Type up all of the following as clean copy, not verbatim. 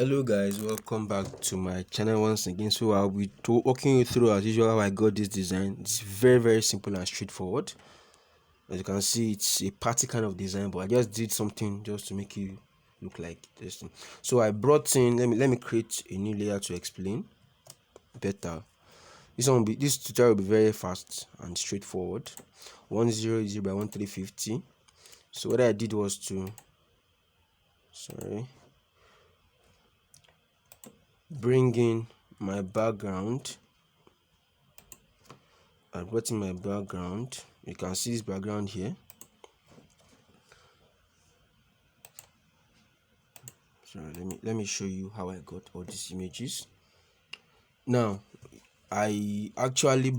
Hello guys, welcome back to my channel once again. So I'll be walking you through as usual how I got this design. It's very simple and straightforward. As you can see, it's a party kind of design, but I just did something just to make it look like this. So I brought in, let me create a new layer to explain better. This tutorial will be very fast and straightforward. 100 by 1350. So what I did was to bring in my background. I brought in my background. You can see this background here. So let me show you how I got all these images. Now I actually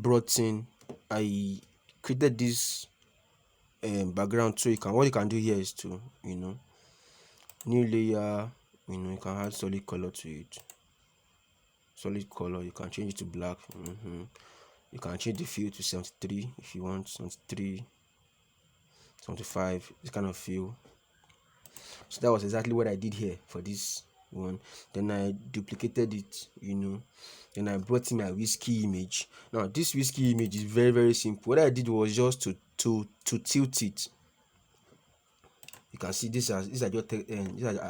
I created this background, so what you can do here is to new layer, you can add solid color to it. Solid color, you can change it to black. You can change the fill to 73 if you want, 73, 75, this kind of feel. So that was exactly what I did here for this one. Then I duplicated it, then I brought in my whiskey image. Now this whiskey image is very simple. What I did was just to tilt it. You can see these are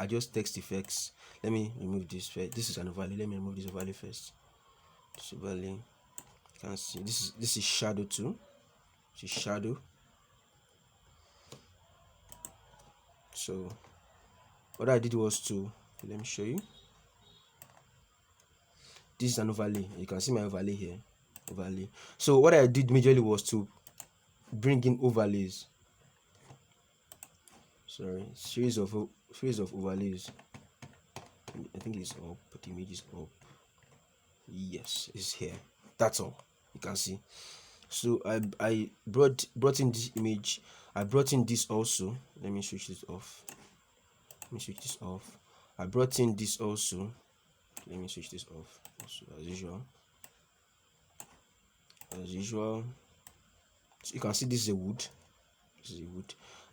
just text effects. Let me remove this first. This is an overlay. Let me remove this overlay first. This overlay, you can see this is shadow too. This is shadow. So what I did was to, let me show you. This is an overlay. You can see my overlay here. Overlay. So what I did majorly was to bring in overlays. Sorry, series of overlays. I think it's up, but the image is up. Yes, it's here. That's all you can see. So I brought in this image. I brought in this also. Let me switch this off. I brought in this also. Let me switch this off. Also, as usual. So you can see this is a wood.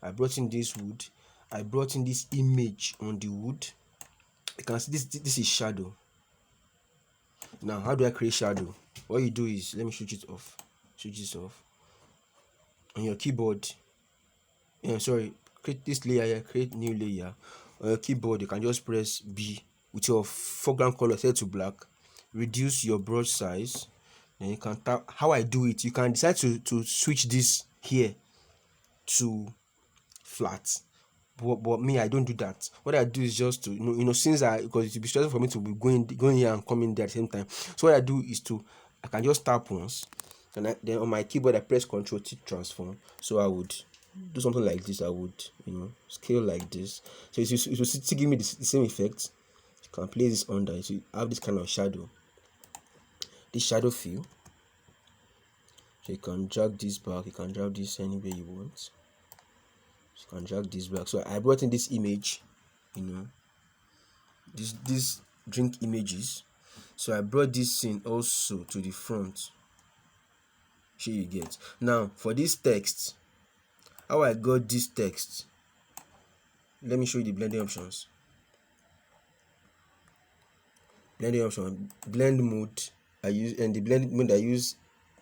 I brought in this wood. I brought in this image on the wood. You can see this is shadow. Now how do I create shadow? What you do is, let me switch this off on your keyboard. Create this layer here, create new layer. On your keyboard you can just press B with your foreground color set to black. Reduce your brush size. Then you can tap. How I do it, you can decide to switch this here to flat, but me, I don't do that. What I do is just to since because it will be stressful for me to be going here and coming there at the same time. So what I do is I can just tap once, and then on my keyboard I press Ctrl T transform. So I would do something like this. I would scale like this. So it will still give me the same effect. You can place this under it. So you have this kind of shadow, this shadow feel. So you can drag this back. You can drag this anywhere you want. You can drag this back. So I brought in this image, these drink images. So I brought this in also to the front. Sure you get. Now for this text, how I got this text, let me show you the blending options. Blend mode. I use, and the blend mode I use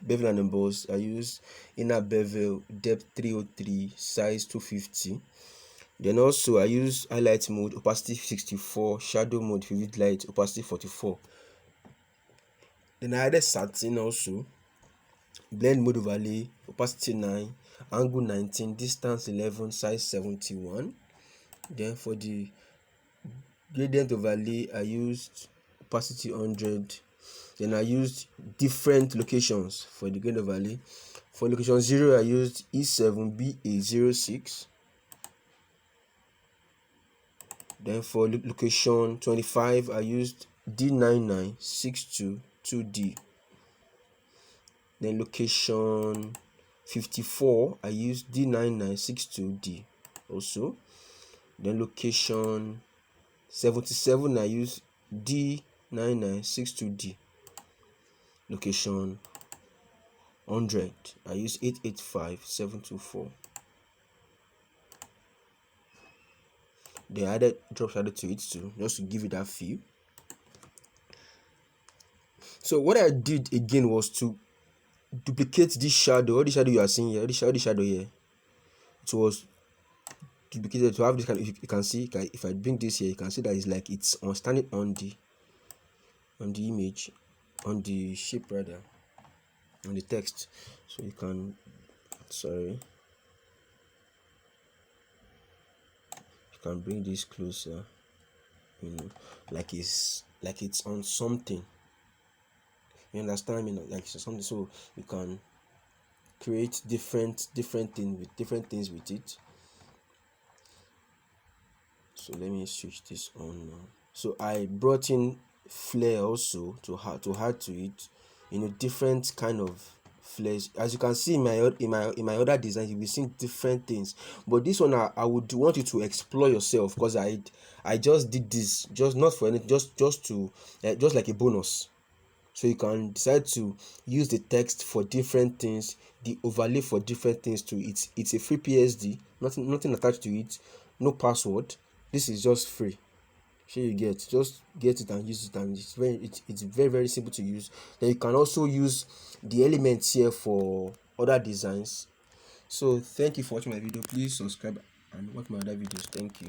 bevel and emboss. I use inner bevel, depth 303, size 250. Then also I use highlight mode, opacity 64, shadow mode, vivid light, opacity 44. Then I added satin also, blend mode overlay, opacity 9, angle 19, distance 11, size 71. Then for the gradient overlay I used opacity 100. Then I used different locations for the gradient overlay. For location 0 I used E7BA06. Then for location 25 I used D99622D. Then location 54 I used D9962D also. Then location 77 I used D9962D. Location 100 I use 885724. they added drop shadow to it too, just to give it that feel. So what I did again was to duplicate this shadow, all the shadow you are seeing here, the shadow here. It was duplicated to have this kind of, you can see, if I bring this here, you can see that it's like it's on standing on the image, on the shape rather, on the text. So you can, sorry, you can bring this closer, you know, like it's on something. You understand me? Like it's something. So you can create different things with it. So let me switch this on now. So I brought in flare also to add to it, you know, different kind of flares. As you can see in my other designs, you'll be seeing different things, but this one I would want you to explore yourself, because I just did this just not for anything, just to just like a bonus. So you can decide to use the text for different things, the overlay for different things too. It's a free PSD, nothing attached to it, no password. This is just free. Sure, you just get it and use it, and it's very simple to use. Then you can also use the elements here for other designs. So thank you for watching my video. Please subscribe and watch my other videos. Thank you.